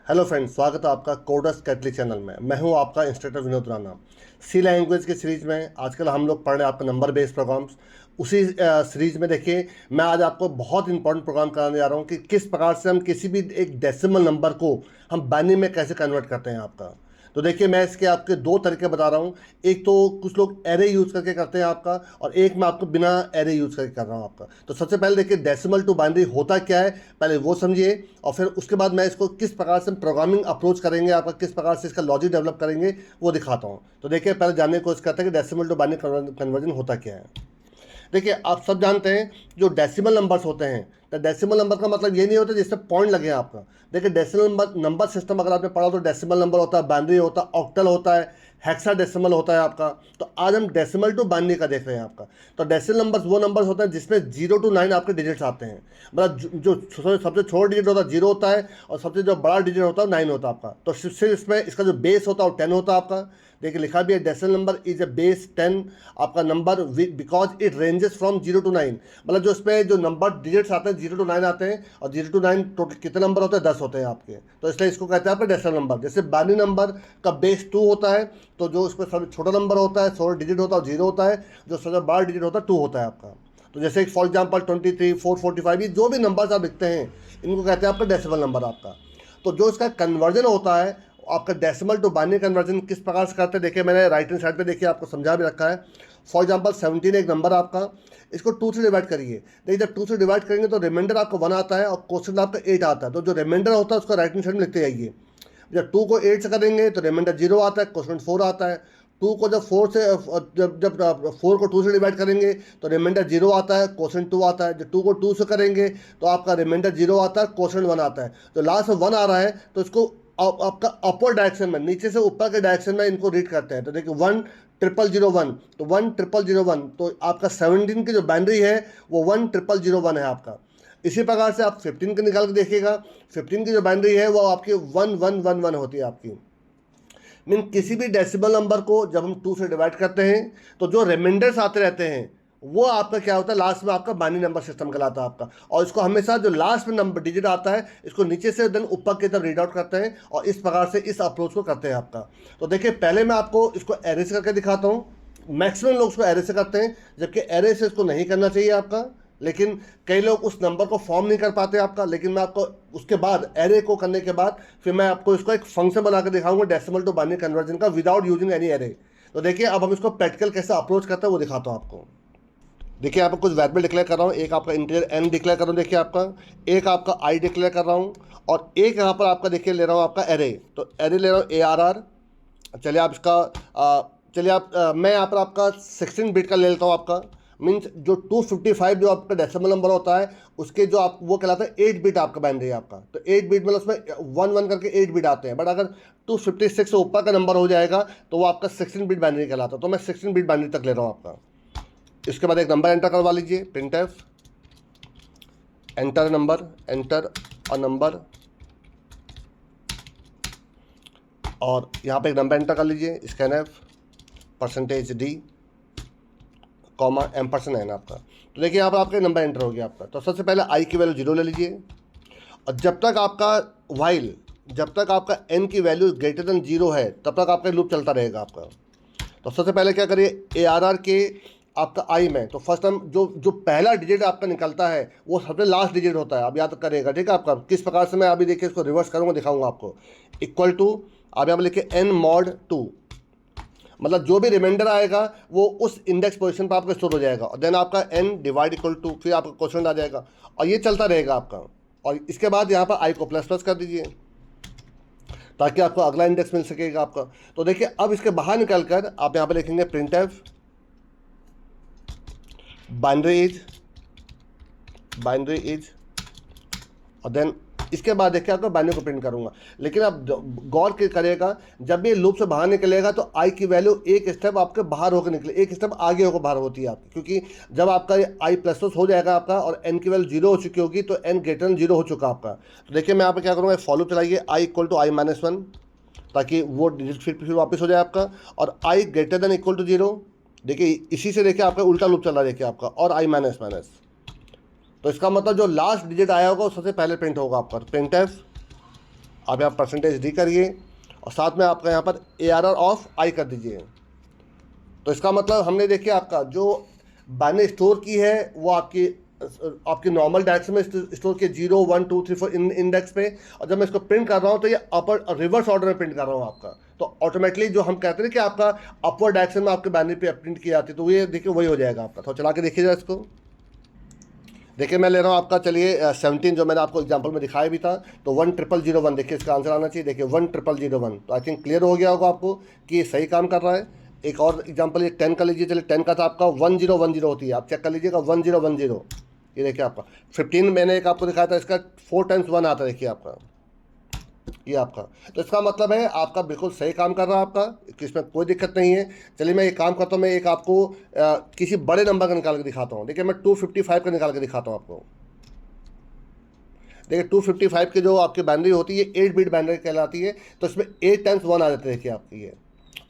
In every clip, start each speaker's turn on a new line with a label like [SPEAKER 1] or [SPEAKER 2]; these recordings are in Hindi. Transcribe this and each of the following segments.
[SPEAKER 1] हेलो फ्रेंड्स, स्वागत है आपका कोडर्स कैटलिक चैनल में। मैं हूं आपका इंस्ट्रक्टर विनोद राणा। सी लैंग्वेज की सीरीज़ में आजकल हम लोग पढ़ रहे हैं आपका नंबर बेस्ड प्रोग्राम्स। उसी सीरीज़ में देखिए, मैं आज आपको बहुत इंपॉर्टेंट प्रोग्राम कराने जा रहा हूं कि किस प्रकार से हम किसी भी एक डेसिमल नंबर को हम बाइनरी में कैसे कन्वर्ट करते हैं आपका। तो देखिए, मैं इसके आपके दो तरीके बता रहा हूँ। एक तो कुछ लोग एरे यूज़ करके करते हैं आपका, और एक मैं आपको बिना एरे यूज़ करके कर रहा हूँ आपका। तो सबसे पहले देखिए, डेसिमल टू बाइनरी होता क्या है, पहले वो समझिए, और फिर उसके बाद मैं इसको किस प्रकार से प्रोग्रामिंग अप्रोच करेंगे आपका, किस प्रकार से इसका लॉजिक डेवलप करेंगे वो दिखाता हूँ। तो देखिए, पहले जानने की कोशिश करते हैं कि डेसिमल टू बाइनरी कन्वर्जन होता क्या है। देखिए, आप सब जानते हैं जो डेसिमल नंबर्स होते हैं, तो डेसिमल नंबर का मतलब ये नहीं होता जिसमें पॉइंट लगे आपका। देखिए, डेसिमल नंबर सिस्टम अगर आपने पढ़ा तो डेसिमल नंबर होता है, बाइनरी होता है, ऑक्टल होता है, हेक्साडेसिमल होता है आपका। तो आज हम डेसिमल टू बाइनरी का देख रहे हैं आपका। तो डेसिमल नंबर्स वो नंबर्स होते हैं जिसमें 0 to 9 आपके डिजिट्स आते हैं। मतलब जो सबसे छोटा डिजिट होता है 0 होता है, और सबसे जो बड़ा डिजिट होता है 9 होता है आपका। तो सिर्फ इसमें इसका जो बेस होता है वो 10 होता है आपका। देखिए, लिखा भी है decimal number is a base 10 आपका number because it ranges from 0 to 9। मतलब जो इसमें जो नंबर डिजिट्स आते हैं 0 to 9 आते हैं, और 0 to 9 टोटल कितने नंबर होते हैं, 10 होते हैं आपके। तो इसलिए इसको कहते हैं आपका डेसिमल नंबर। जैसे बाइनरी नंबर का बेस 2 होता है, तो जो उसमें सबसे छोटा नंबर होता है 16 डिजिट होता है 0 होता है, जो सबसे बड़ा डिजिट होता है 2 होता है आपका। तो जैसे फॉर एग्जाम्पल 23, 445, ये जो भी नंबर्स आप लिखते हैं इनको कहते हैं आपका डेसिमल नंबर आपका। तो जो इसका कन्वर्जन होता है आपका डेसिमल टू बाइनरी कन्वर्जन किस प्रकार से करते हैं, देखिए मैंने राइट हैंड साइड पे देखिए आपको समझा भी रखा है। फॉर एग्जांपल 17 एक नंबर आपका, इसको 2 से डिवाइड करिए। देखिए, जब 2 से डिवाइड करेंगे तो रिमाइंडर आपको 1 आता है, और क्वेश्चन आपका 8 आता है। तो जो रिमाइंडर होता है उसको राइट हैंड साइड में लिखते जाइए। जब 2 को 8 से करेंगे तो रिमाइंडर 0 आता है, क्वेश्चन 4 आता है। 2 को जब 4 से जब जब 4 को 2 से डिवाइड करेंगे तो रिमाइंडर 0 आता है, क्वेश्चन 2 आता है। जब 2 को 2 से करेंगे तो आपका रिमाइंडर 0 आता है, क्वेश्चन 1 आता है। तो लास्ट में 1 आ रहा है तो इसको आपका अपर डायरेक्शन में, नीचे से ऊपर के डायरेक्शन में इनको रीड करते हैं। तो देखिए 10001, तो 10001, तो आपका 17 की जो बाइनरी है वो 10001 है आपका। इसी प्रकार से आप 15 के निकाल के देखिएगा, 15 की जो बाइनरी है वो आपकी 1111 होती है आपकी। मीन किसी भी डेसिमल नंबर को जब हम 2 से डिवाइड करते हैं तो जो रिमाइंडर्स आते रहते हैं वो आपका क्या होता है, लास्ट में आपका बाइनरी नंबर सिस्टम कहलाता है आपका। और इसको हमेशा जो लास्ट में नंबर डिजिट आता है इसको नीचे से देन ऊपर की तरफ रीड आउट करते हैं, और इस प्रकार से इस अप्रोच को करते हैं आपका। तो देखिए, पहले मैं आपको इसको एरे से करके दिखाता हूँ। मैक्सिमम लोग इसको एरे से करते हैं, जबकि एरे से इसको नहीं करना चाहिए आपका। लेकिन कई लोग उस नंबर को फॉर्म नहीं कर पाते आपका। लेकिन मैं आपको उसके बाद एरे को करने के बाद फिर मैं आपको इसको एक फंक्शन बना कर दिखाऊंगा डेसिमल टू बाइनरी कन्वर्जन का, विदाउट यूजिंग एनी एरे। तो देखिए, अब हम इसको प्रैक्टिकल कैसे अप्रोच करते हैं वो दिखाता हूँ आपको। देखिए, यहाँ पर कुछ वेरिएबल डिक्लेयर कर रहा हूँ। एक आपका इंटीजर n डिक्लेयर कर रहा हूँ, देखिए आपका एक आपका i डिक्लेयर कर रहा हूँ, और एक यहाँ पर आपका देखिए ले रहा हूँ आपका एरे। तो एरे ले रहा हूँ ARR। चलिए आप इसका चलिए आप मैं यहाँ पर आपका 16 बिट का ले लेता हूँ आपका। मीन्स जो 255 जो आपका डेसिमल नंबर होता है उसके जो आप वो कहलाता है 8 बिट आपका बाइनरी है आपका। तो 8 बिट मतलब उसमें 1 करके 8 बिट आते हैं। बट अगर 256 से ऊपर का नंबर हो जाएगा तो वो आपका 16 बिट बाइनरी कहलाता है। तो मैं 16 बिट बाइनरी तक ले रहा हूँ आपका। इसके बाद एक नंबर एंटर करवा लीजिए, printf एंटर नंबर, एंटर और नंबर, और यहाँ पे एक नंबर एंटर कर लीजिए, scanf %d $m% आपका। तो देखिए यहाँ पर आपका नंबर एंटर हो गया आपका। तो सबसे पहले i की वैल्यू 0 ले लीजिए, और जब तक आपका वाइल जब तक आपका n की वैल्यू ग्रेटर देन 0 है तब तक आपका लूप चलता रहेगा आपका। तो सबसे पहले क्या करिए, ARR के आपका i में तो फर्स्ट टाइम जो पहला डिजिट आपका निकलता है वो सबसे लास्ट डिजिट होता है। अब याद करेगा, ठीक है आपका। किस प्रकार से मैं अभी देखिए इसको रिवर्स करूँगा, दिखाऊंगा आपको। इक्वल टू आप यहाँ पर लिखिए n mod 2, मतलब जो भी रिमाइंडर आएगा वो उस इंडेक्स पोजीशन पर आपका स्टोर हो जाएगा, और देन आपका n डिवाइड इक्वल टू, फिर आपका क्वेश्चन आ जाएगा, और ये चलता रहेगा आपका। और इसके बाद यहाँ पर i को ++ कर दीजिए ताकि आपको अगला इंडेक्स मिल सकेगा आपका। तो देखिए, अब इसके बाहर निकल कर आप यहाँ पर लिखेंगे printf बाइनरी इज, और देन इसके बाद देखिए आपको बाइनरी को प्रिंट करूंगा। लेकिन आप गौर करिएगा, जब ये लूप से बाहर निकलेगा तो i की वैल्यू एक स्टेप आपके बाहर होकर निकले, एक स्टेप आगे होकर बाहर होती है आपकी। क्योंकि जब आपका i++ हो जाएगा आपका और n की वैल्यू 0 हो चुकी होगी तो n ग्रेटर देन 0 हो चुका आपका। तो देखिए, मैं यहाँ पर क्या करूँगा, फॉलो चलाइए i = i-1, ताकि वो डिजिट फिर वापस हो जाए आपका, और i greater than equal to 0। देखिए, इसी से देखिए आपका उल्टा लूप चल रहा है देखिए आपका, और i-। तो इसका मतलब जो लास्ट डिजिट आया होगा वो सबसे पहले प्रिंट होगा आपका। printf आप यहाँ परसेंटेज डी करिए और साथ में आपका यहाँ पर ARR ऑफ आई कर दीजिए। तो इसका मतलब हमने देखिए आपका जो बाइनरी स्टोर की है वो आपकी नॉर्मल डायरेक्शन में स्टोर किए 0 1 2 3 4 इंडेक्स पे, और जब मैं इसको प्रिंट कर रहा हूँ तो ये अपर रिवर्स ऑर्डर में प्रिंट कर रहा हूँ आपका। तो ऑटोमेटिकली जो हम कहते हैं कि आपका अपवर्ड डायरेक्शन में आपके बाइनरी पे प्रिंट की जाती है, तो ये देखिए वही हो जाएगा आपका। तो चला के देखिएगा इसको। देखिए मैं ले रहा हूँ आपका, चलिए 17 जो मैंने आपको एग्जांपल में दिखाया भी था, तो 100001 देखिए इसका आंसर आना चाहिए। देखिए 100001, तो आई थिंक क्लियर हो गया होगा आपको कि ये सही काम कर रहा है। एक और एग्जांपल ये 10 का लीजिए, चलिए 10 का था आपका 1010 होती है, आप चेक कर लीजिएगा 1010। ये देखिए आपका 15 मैंने एक आपको दिखाया था, इसका 4 टाइम्स 1 आता है देखिए आपका, ये आपका। तो इसका मतलब है आपका बिल्कुल सही काम कर रहा है आपका, इसमें कोई दिक्कत नहीं है। चलिए मैं एक काम करता हूँ, मैं एक आपको किसी बड़े नंबर का निकाल के दिखाता हूँ। देखिए मैं 255 का निकाल के दिखाता हूँ आपको। देखिए 255 की जो आपकी बाइनरी होती है 8 बिट बाइनरी कहलाती है, तो इसमें 8 टाइम्स 1 आ जाते हैं देखिए आपकी ये।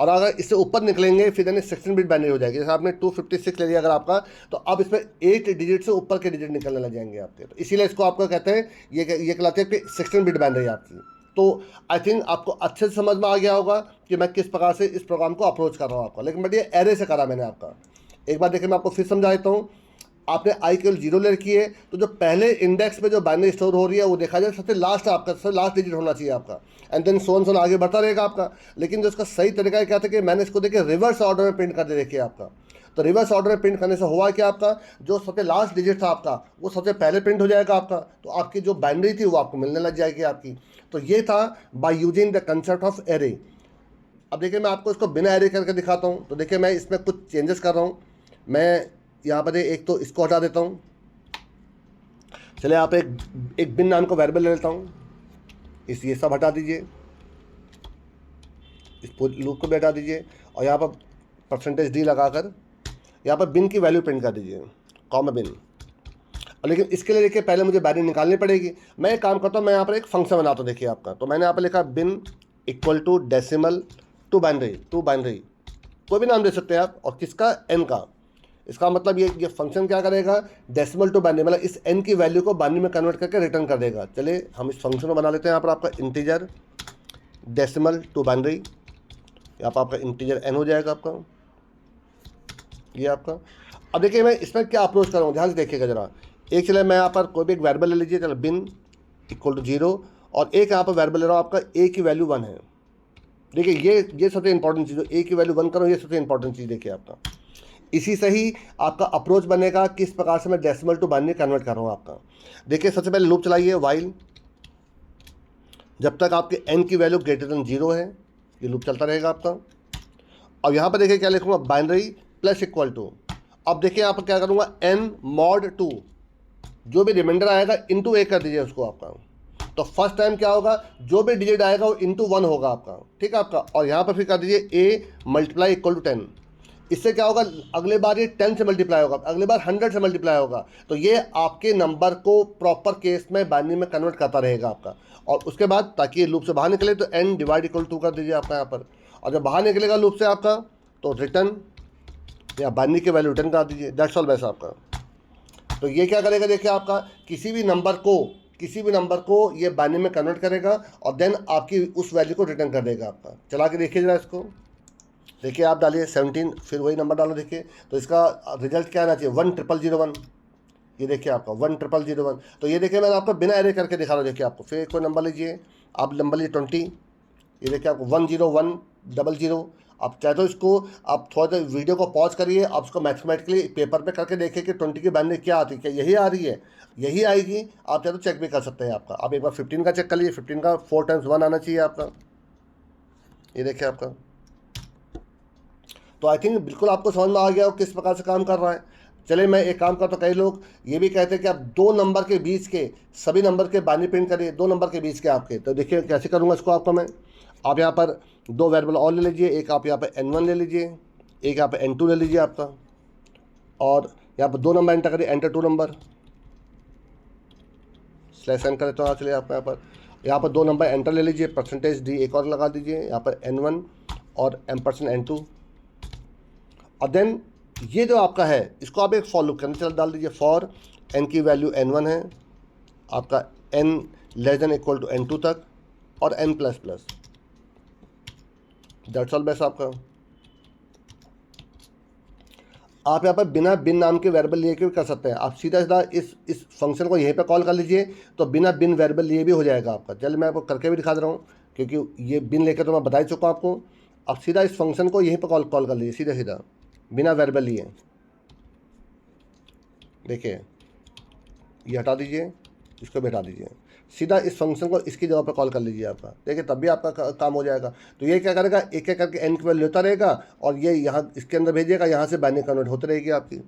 [SPEAKER 1] और अगर इससे ऊपर निकलेंगे फिर यानी 16 बिट बाइनरी हो जाएगी। जैसे आपने 256 ले लिया अगर आपका, तो अब इसमें 8 डिजिट से ऊपर के डिजिट निकलने लग जाएंगे आपके। तो इसीलिए इसको आपको कहते हैं ये कहलाते हैं कि 16 बिट बाइनरी आपकी। तो आई थिंक आपको अच्छे से समझ में आ गया होगा कि मैं किस प्रकार से इस प्रोग्राम को अप्रोच कर रहा हूँ आपका। लेकिन बट ये एरे से करा मैंने आपका। एक बार देखिए मैं आपको फिर समझा देता हूँ। आपने आई केवल 0 ले रखी है, तो जो पहले इंडेक्स में जो बाइनरी स्टोर हो रही है वो देखा जाए सबसे लास्ट आपका, सबसे लास्ट डिजिट होना चाहिए आपका, एंड देन सोन आगे बढ़ता रहेगा आपका। लेकिन जो इसका सही तरीका क्या था कि मैंने इसको देखिए रिवर्स ऑर्डर में प्रिंट कर दे देखिए आपका। तो रिवर्स ऑर्डर में प्रिंट करने से हुआ कि आपका जो सबसे लास्ट डिजिट था आपका वो सबसे पहले प्रिंट हो जाएगा आपका, तो आपकी जो बाइनरी थी वो आपको मिलने लग जाएगी आपकी। तो ये था by using the concept of array. अब देखिए मैं आपको इसको बिना एरे करके दिखाता हूँ। तो देखिए मैं इसमें कुछ चेंजेस कर रहा हूँ। मैं यहाँ पर एक तो इसको हटा देता हूँ। चलिए आप एक बिन नाम का वेरिएबल ले लेता हूँ, ये सब हटा दीजिए, इस लूप को भी हटा दीजिए, और यहाँ पर परसेंटेज डी लगाकर यहाँ पर बिन की वैल्यू प्रिंट कर दीजिए, कॉमा बिन। लेकिन इसके लिए देखिए पहले मुझे बाइनरी निकालनी पड़ेगी। मैं एक काम करता हूँ, मैं यहाँ पर एक फंक्शन बनाता हूँ देखिए आपका। तो मैंने यहाँ पर लिखा bin equal to decimal to binary, कोई भी नाम दे सकते हैं आप, और किसका, एन का। इसका मतलब ये फंक्शन क्या करेगा, डेसिमल टू बाइनरी, मतलब इस एन की वैल्यू को बाइनरी में कन्वर्ट करके रिटर्न कर देगा। चलिए हम इस फंक्शन को बना लेते हैं। यहाँ पर आपका इंटीजर डेसिमल टू बाइनरी, यहाँ पर आपका इंटीजर एन हो जाएगा आपका, ये आपका। अब देखिए मैं इसमें क्या अप्रोच कर रहा हूँ, ध्यान से देखिएगा जरा। एक चलिए मैं यहाँ पर कोई भी एक वेरिएबल ले लीजिए, चलो बिन इक्वल टू 0, और एक यहाँ पर वेरिएबल ले रहा हूँ आपका ए की वैल्यू 1 है। देखिए ये सबसे इंपॉर्टेंट चीज़, ए की वैल्यू 1 करो, ये सबसे इंपॉर्टेंट चीज़ देखिए आपका। इसी से ही आपका अप्रोच बनेगा किस प्रकार से मैं डेसिमल टू बाइनरी कन्वर्ट कर रहा हूँ आपका। देखिए सबसे पहले लूप चलाइए वाइल, जब तक आपके एन की वैल्यू ग्रेटर देन 0 है, ये लूप चलता रहेगा आपका। अब यहाँ पर देखिए क्या लिखूँगा, बाइनरी प्लस इक्वल टू। अब देखिए यहाँ पर क्या करूँगा, एन मॉड 2, जो भी रिमाइंडर आएगा इंटू ए कर दीजिए उसको आपका। तो फर्स्ट टाइम क्या होगा, जो भी डिजिट आएगा वो इंटू 1 होगा आपका, ठीक है आपका। और यहाँ पर फिर कर दीजिए ए मल्टीप्लाई इक्वल टू 10। इससे क्या होगा, अगले बार ये 10 से मल्टीप्लाई होगा, अगले बार 100 से मल्टीप्लाई होगा। तो ये आपके नंबर को प्रॉपर केस में बाइनरी में कन्वर्ट करता रहेगा आपका। और उसके बाद ताकि ये लूप से बाहर निकले तो एन डिवाइड इक्वल टू कर दीजिए आपका यहाँ पर। और जब बाहर निकलेगा लूप से आपका तो रिटर्न या बाइनरी की वैल्यू रिटर्न कर दीजिए, दैट्स ऑल वैसा आपका। तो ये क्या करेगा, देखिए आपका किसी भी नंबर को ये बाइनरी में कन्वर्ट करेगा और देन आपकी उस वैल्यू को रिटर्न कर देगा आपका। चला के देखिए जरा इसको। देखिए आप डालिए 17, फिर वही नंबर डालो देखिए, तो इसका रिजल्ट क्या आना चाहिए, 1001। ये देखिए आपका 1001। तो ये देखिए मैंने आपको बिना एरे करके दिखा रहा हूँ। देखिए आपको फिर कोई नंबर लीजिए, आप नंबर लीजिए 20, ये देखिए आपको 10100। आप चाहे तो इसको आप थोड़ा देर वीडियो को पॉज करिए, आप उसको मैथमेटिकली पेपर पे करके देखिए कि 20 की बाइनरी क्या आती है, क्या यही आ रही है, यही आएगी। आप चाहे तो चेक भी कर सकते हैं आपका। आप एक बार 15 का चेक कर लीजिए, 15 का 4 टाइम्स 1 आना चाहिए आपका, ये देखिए आपका। तो आई थिंक बिल्कुल आपको समझ में आ गया हो किस प्रकार से काम कर रहा है। चलिए मैं एक काम करता हूँ, कई लोग ये भी कहते हैं कि आप 2 नंबर के बीच के सभी नंबर के बाइनरी प्रिंट करिए, 2 नंबर के बीच के आपके। तो देखिए कैसे करूँगा इसको आपको मैं। आप यहाँ पर 2 वेरिएबल और ले लीजिए, एक आप यहाँ पर N1 ले लीजिए, एक यहाँ पर N2 ले लीजिए आपका, और यहाँ पर 2 नंबर एंटर करिए, एंटर 2 नंबर, स्लैश एन कर देता हूँ। चलिए आप यहाँ पर 2 नंबर एंटर ले लीजिए, परसेंटेज डी एक और लगा दीजिए, यहाँ पर N1 और M% N2। और देन ये जो आपका है इसको आप एक फॉर लूप के अंदर डाल दीजिए। फॉर n की वैल्यू N1 है, आपका n less than equal to N2 तक, और n plus plus. That's all best आपका। आप यहाँ पर बिना बिन नाम के वेरिएबल लिए भी कर सकते हैं। आप सीधा सीधा इस फंक्शन को यहीं पे कॉल कर लीजिए, तो बिना बिन वेरिएबल लिए भी हो जाएगा आपका। चलिए मैं आपको करके भी दिखा दे रहा हूँ, क्योंकि ये बिन लेकर तो मैं बता ही चुका हूँ आपको। आप सीधा इस फंक्शन को यहीं पर कॉल कर लीजिए, सीधा सीधा बिना वेरिएबल लिए। देखिए ये हटा दीजिए, इसको भी हटा दीजिए, सीधा इस फंक्शन को इसकी जगह पर कॉल कर लीजिए आपका। देखिए तब भी आपका काम हो जाएगा। तो ये क्या करेगा, एक एक करके n की वैल्यू लेता रहेगा और ये यहाँ इसके अंदर भेजिएगा, यहाँ से बाइनरी कन्वर्ट होती रहेगी आपकी।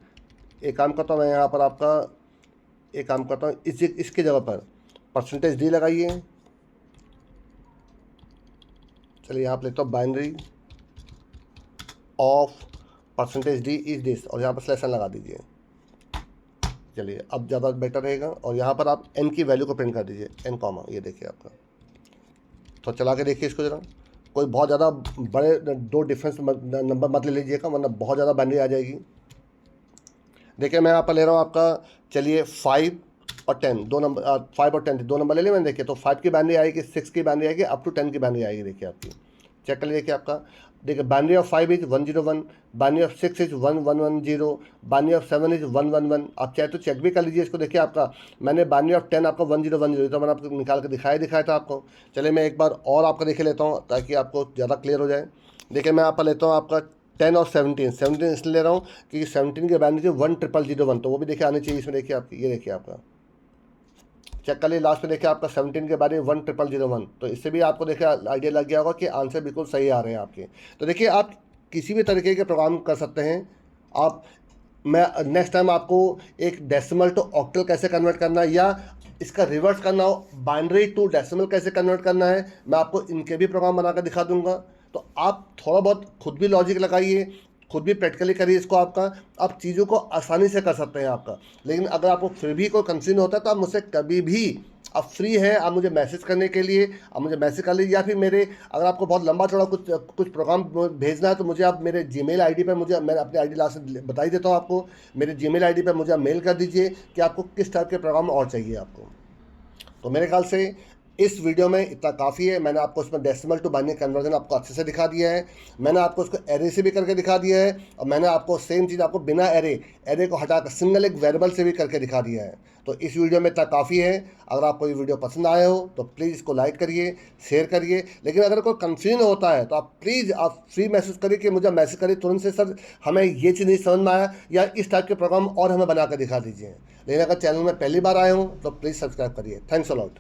[SPEAKER 1] एक काम करता हूँ मैं यहाँ पर आपका, एक काम करता हूँ इसकी जगह पर %d लगाइए। चलिए यहाँ पर लिखता हूँ binary of %d is this, और यहाँ पर स्लैश लगा दीजिए। चलिए अब ज़्यादा बेटर रहेगा। और यहाँ पर आप n की वैल्यू को प्रिंट कर दीजिए, n कॉमा, ये देखिए आपका। तो चला के देखिए इसको ज़रा। कोई बहुत ज़्यादा बड़े दो डिफरेंस नंबर मत ले लीजिएगा, वरना बहुत ज़्यादा बाइनरी आ जाएगी। देखिए मैं यहाँ पर ले रहा हूँ आपका, चलिए 5 और 10 दो नंबर, 5 और 10 दो नंबर ले लिए मैंने। देखिए तो 5 की बाइनरी आएगी, 6 की बाइनरी आएगी, अप टू 10 की बाइनरी आएगी। देखिए आपकी चेक कर लीजिए कि आपका, देखिए binary of 5 is 101, binary of 6 is 1110, binary of 7 is 111। आप चाहे तो चेक भी कर लीजिए इसको। देखिए आपका मैंने बाइनरी ऑफ 10 आपका 1010, तो मैंने आपको निकाल के दिखाया था आपको। चलिए मैं एक बार और आपका देख लेता हूँ ताकि आपको ज़्यादा क्लियर हो जाए। देखिए मैं यहाँ पर लेता हूँ आपका 10 और 17 इसलिए ले रहा हूँ क्योंकि 17 की बाइनरी थी 10001, तो वो भी देखिए आनी चाहिए इसमें। देखिए आपकी, ये देखिए आपका चेक कर लिए लास्ट में। देखिए आपका 17 के बारे में 10001, तो इससे भी आपको देखिए आइडिया लग गया होगा कि आंसर बिल्कुल सही आ रहे हैं आपके। तो देखिए आप किसी भी तरीके के प्रोग्राम कर सकते हैं आप। मैं नेक्स्ट टाइम आपको एक डेसिमल टू ऑक्टल कैसे कन्वर्ट करना है, या इसका रिवर्स करना हो बाइनरी टू डेसिमल कैसे कन्वर्ट करना है, मैं आपको इनके भी प्रोग्राम बनाकर दिखा दूंगा। तो आप थोड़ा बहुत खुद भी लॉजिक लगाइए, खुद भी प्रैक्टिकली करिए इसको। आपका आप चीज़ों को आसानी से कर सकते हैं आपका। लेकिन अगर आपको फिर भी कोई कंफ्यूजन होता है तो आप मुझसे कभी भी, आप फ्री हैं, आप मुझे मैसेज करने के लिए आप मुझे मैसेज कर लीजिए, या फिर मेरे, अगर आपको बहुत लंबा चौड़ा कुछ प्रोग्राम भेजना है तो मुझे आप मेरे जीमेल आईडी पर, मुझे, मैं अपनी आईडी लास्ट में बता ही देता हूँ आपको, मेरे जीमेल आईडी पर मुझे आप मेल कर दीजिए कि आपको किस टाइप के प्रोग्राम और चाहिए आपको। तो मेरे ख्याल से इस वीडियो में इतना काफ़ी है। मैंने आपको इसमें डेसिमल टू बाइनरी कन्वर्जन आपको अच्छे से दिखा दिया है, मैंने आपको उसको एरे से भी करके दिखा दिया है, और मैंने आपको सेम चीज़ आपको बिना एरे को हटाकर सिंगल एक वेरिएबल से भी करके दिखा दिया है। तो इस वीडियो में इतना काफ़ी है। अगर आपको ये वीडियो पसंद आया हो तो प्लीज़ इसको लाइक करिए, शेयर करिए। लेकिन अगर कोई कंफ्यूजन होता है तो आप प्लीज़ आप फ्री मैसेज करिए, कि मुझे मैसेज करिए तुरंत से, सर हमें ये चीज़ नहीं समझ में आया, या इस टाइप के प्रोग्राम और हमें बना कर दिखा दीजिए। लेकिन अगर चैनल में पहली बार आए हो तो प्लीज़ सब्सक्राइब करिए। Thanks a lot.